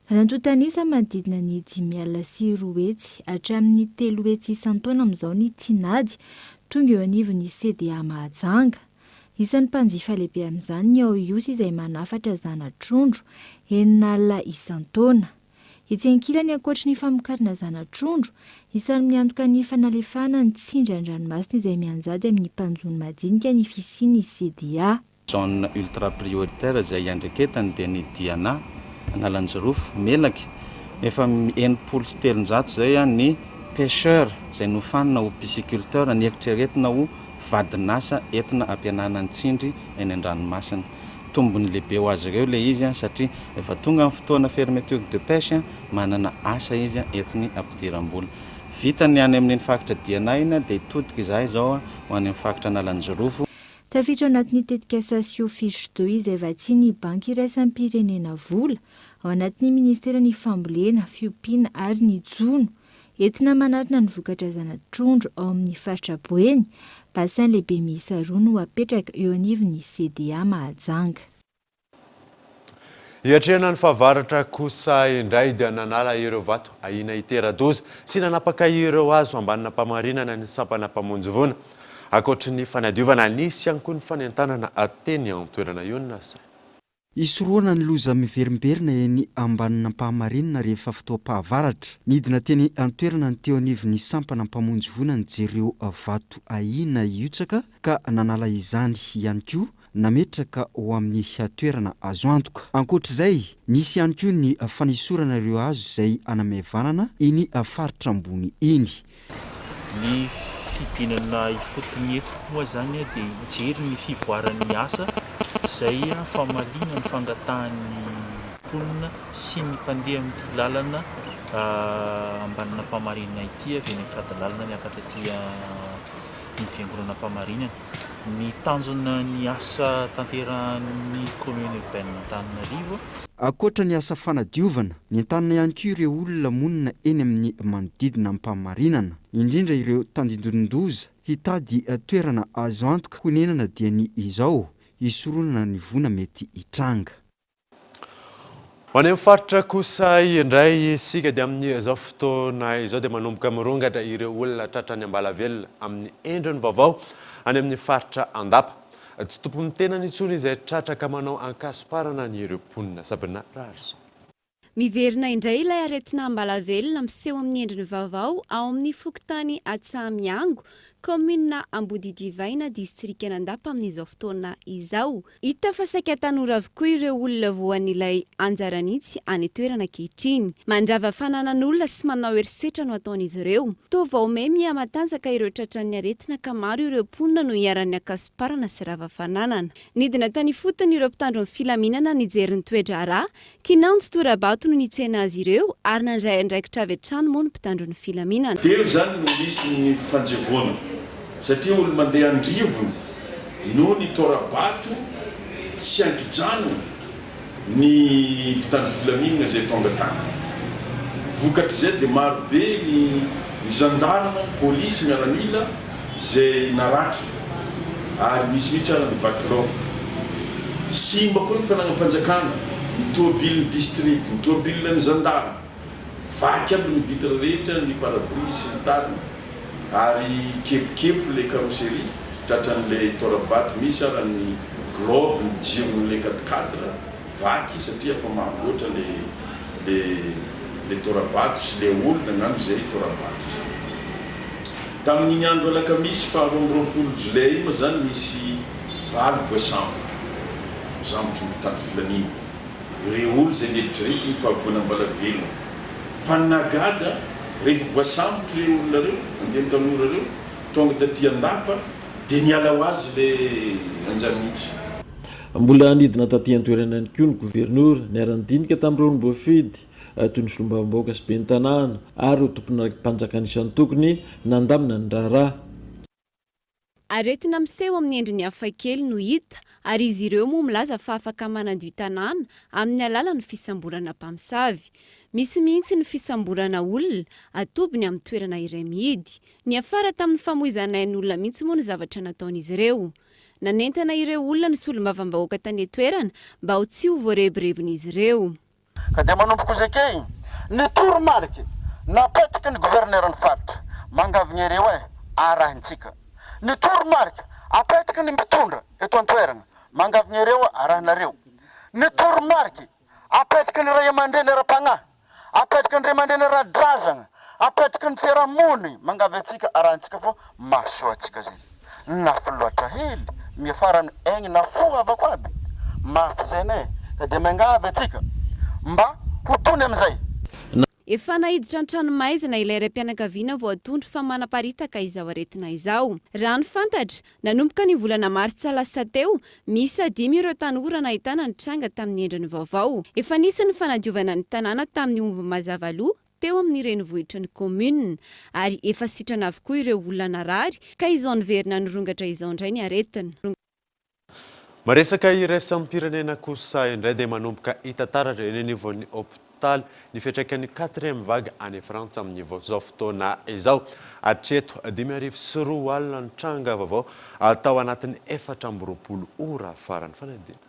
Rantotanisa manodidina ny 5.4 hetsy hatramin'ny 3 hetsy isan-taona amin'izao ny tinady tonga eo anivon'ny CDA Mahajanga. Isan'ny mpanjifa lehibe amin'izany ny Aoios izay manafatra zanatrondro 9 alina isan-taona. Etsy ankilany ankoatry ny famokarana zanatrondro, isan'ny miantoka ny fanalefahana ny tsindry an-dranomasina izay mianjady amin'ny mpanjony madinika ny fisian'ny CDA. Zone ultra prioritaire izay andreketany dia ny Diana, Analanjirofo, Melaky, efa 700 zay ny pêcheur izay nofanina ho pisciculteur ny eritreretina ho vadinasa entina ampianana ny tsindry eny an-dranomasina. Tombony lehibe ho azy ireo le izy satria efa tonga amin'ny fotoana fermeture de pêche manana asa izy entiny ampidiram-bola. Vitany any amin'ny fakitra Diana iny dia hitodika izahay zao ho any amin'ny fakitra Analanjirofo. Tafiditra ao anatin'ny tetikasasio fiche 2 izay vatsiany banky iraisam-pirenena vola ao anatin'ny ministeran'ny fambolena, fiompiana ary ny jono entina manarina ny vokatra zanatrondro ao amin'ny faritra Boeny. Basin lehibe miisa 2 no apetraka eo anivon'ny CDA Mahajanga. Hiatrehana ny fahavaratra kosa indray dia nanala ireo vato ahina itera-doza sy nanapaka ireo azo ambanina mpamarinana ny sampana mpamonjy-voana. Ankoatry ny fanadiovana nisy ihany koa ny fanentanana ateny amin'ny toerana io ny nasa. Isoroana ny loza miverimberina eny ambanina mpahamarinana rehefa fotoam-pahavaratra. Nidina teny antoerana ny teo anivon'ny sampana mpamonjy voana ny jereo vato ahina iotsaka ka nanala izany ihany koa nametraka ho amin'ny toerana azo antoka. Ankoatr'izay nisy ihany koa ny fanisorana ireo azo izay anamevanana eny faritra ambony eny. Ny fipinana ifotony eto moa zany dia hijery ny fivoaran'ny asa izay famarina ny fangatahan'ny mponina sy ny mpandeha amin'ny lalana ambanina mpamarinana ity avy ny akady lalana miakatra aty ny fiangonana mpamarinana. Ny tanjona ny asa tanterahan'ny commune urbaine Antananarivo. Ankoatra ny asa fanadiovana, ny entanina ihany koa ireo olona monina eny amin'ny manodidina mpamarinana, indrindra ireo tandindon-doza hitady toerana azo antoka honenana dia ny izao isoronana ny vona mety hitranga. Ho any amin'ny faritra kosa indray isika dia amin'ny izao fotoana izao dia manomboka mirongatra ireo olona tratrany Ambalavelona amin'ny endriny vaovao any amin'ny faritra Andapa. Tsy tompony tena nitsony izay tratraka manao ankasiparana ny ireo mponina Sabina Rarson. Miverina indray ilay aretina Ambalavelona miseho amin'ny endriny vaovao ao amin'ny fokontany Atsamiango, commune Ambodidivaina, district Andapa amin'izao fotoana izao. Hita fa saika tanora avokoa ireo olona voan'ilay anjaranitsy any toerana ankehitriny. Mandrava fananan'olona sy manao herisetra no ataon'izy ireo. Toa vaomey miha-matanjaka ireo tratran'ny aretina ka maro ireo mponina no hiaran'ny akasiparana sy rava-fananana. Nidina tany fotony ireo mpitandro ny filaminana nijery ny toedra rà, kinanjo torabato no nitsena azy ireo ary nandray andraikitra avy hatrany moa ny mpitandro ny filaminana. Teo zany no misy ny fanjevona satria olo mandeha andrivony no ny torabato tsy ankijano ny mpitandro filaminana zay tonga tany. Vokatra zay dia maro be ny gendarme, polisy miaramila zay naratra ary misy ara ny vaclo. Simba koa ny fanagam-panjakana, ny tomobilin'ny district, ny tomobilin'ny gendarme, vaky aby ny vitre rehetra, ny parabrise sy ny tariny. Ary kepokepo le carrosserie tratran'le torabato misy ara ny globe ny jiron'le 4x4 vaky satria fa maro loatra le torabato sy le olona nano zay torabato. Tamin'iny andro alakamisy fa 20 jolay ma zany misy valo voasambotro mitandro filanina. Ireo olo zay neritrerety ny fahavona Ambalavelona. Fa nagaga rehefa voasambotro ireo olona reo, andeha tanora reo, tonga taty Andapa dia niala ho azy le anjaranitsy. mbola anidina taty an-toerana ihany koa ny gouvernoura niaran-dinika tamin'ireo ny boafidy toy ny solombavambahoaka sy be ny tanàna ary ho tompona mpanjakana isan'ny tokony nandamina ny raharaha. Aretina miseho amin'ny endriny hafakely no hita ary izy ireo moa milaza fa afaka manadio tanàna amin'ny alalan'ny fisamborana mpamosavy. Misy mihitsy ny fisamborana olona atobiny amin'ny toerana iray mihidy. Ny afara tamin'ny famoizana ny olona mihitsy moa ny zavatra nataon'izy ireo. Nanentana ireo olona ny solombavambahoaka tany toerana mba ho tsy ho voarebirebin'izy ireo. Ka dia manomboka ozakay ny toromarika napetraka ny gouverneur-ny faritra mangavina ireo arahintsika. Ny toromarika apetraka ny mpitondra eto an-toerana mangavina ireo arahinareo. Ny toromarika apetraka ny ray aman-dreny ara-panahy, apetraka ny ray aman-dreny ara-drazana, apetraka ny fiarahamony mangavy atsika arahintsika fo masoa atsika zay. Nafy loatra hely miafarany egny na fo avako aby mafy zay ne ka dia mangavy atsika mba hotony amin'izay. Efa nahiditra an-tranomaizina ilay raim-pianakaviana vao atondry fa manaparitaka izao aretina izao. Raha ny fantatra, nanomboka ny volana Martsa lasa teo, misy 5 ireo tanora nahitana ny tranga tamin'ny endriny vaovao. Efa nisy ny fanadiovana ny tanàna tamin'ny omby mazava loha teo amin'ny renivohitra ny commune ary efa sitrana avokoa ireo olona narary ka izao niverina nirongatra izao indray ny aretina. Maresaka iraisam-pirenena kosa indray dia manomboka hitantaratra eny anivon'ny hôpitaly ny fiantraikan'ny 4e vague any Frantsa amin'ny izao fotoana izao. Hatreto 5:02 alina ny tranga vaovao atao anatin'ny 420 ora farany fanadina.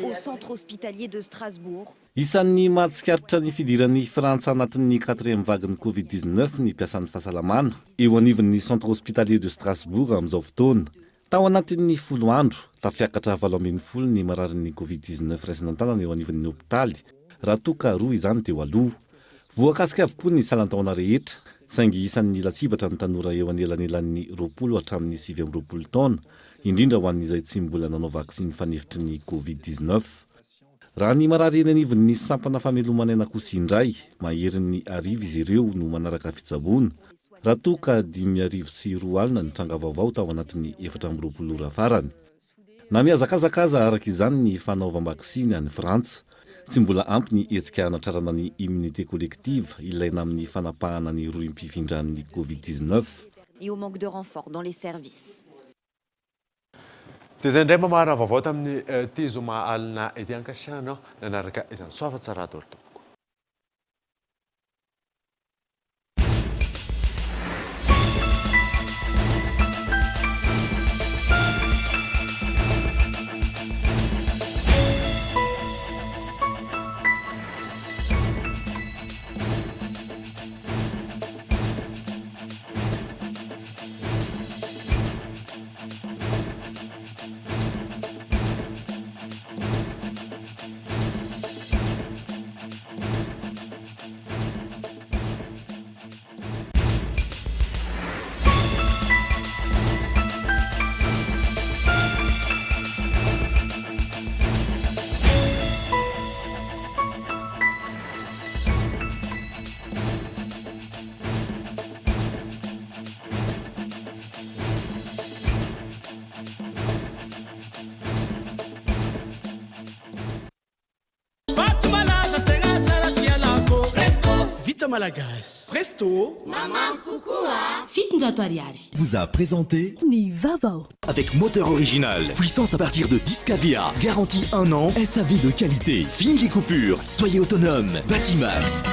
Au centre hospitalier de Strasbourg. Isan'ny mahatsikaritra ny fidiran'ny Frantsa anatin'ny 4e vague ny Covid-19 ny mpiasan'ny fahasalamana eo anivon'ny centre hospitalier de Strasbourg amin'izao fotoana. Tao anatin'ny 10 andro tafiakatra 740 ny mararin'ny Covid-19 raisina an-tanana eo anivon'ny hôpitaly raha toa ka 2 izany teo aloha. Voakasika avokoa ny salan-taona rehetra saingy isan'ny latsibatra ny tanora eo anelanelan'ny 20 hatramin'ny 29 taona indrindra ho an'izay tsy mbola nanao vaksiny fanefitry ny Covid-19. Raha ny marary eny anivon'ny sampana famelomana kosa indray maherin'ny 10 izy ireo no manaraka fitsaboana. Raha toa ka 5:02 alina ny tranga vaovao tao anatin'ny 420 ora farany. Na miazakazakaza araka izany ny fanaovam-baksiny any Frantsa, tsy mbola ampy ny hetsika hanatrarana ny immunité collective ilaina amin'ny fanapahana ny roim-pifindran'ny Covid-19. Et au manque de renfort dans les services. Dia izay indray mamara vaovao tamin'ny tezoma alina ety ankasiana nanaraka izany soava tsara torto. Malagas. Presto. Maman Koukoua. Fitinzato Ariari. Vous a présenté Ni Vavao. Avec moteur original, puissance à partir de 10 kVA, garantie 1 an, SAV de qualité. Fini les coupures, soyez autonome. Batimax.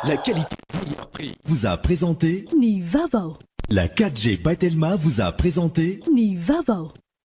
La qualité meilleur prix. Vous a présenté Ni Vavao. La 4G by Telma vous a présenté Ni Vavao.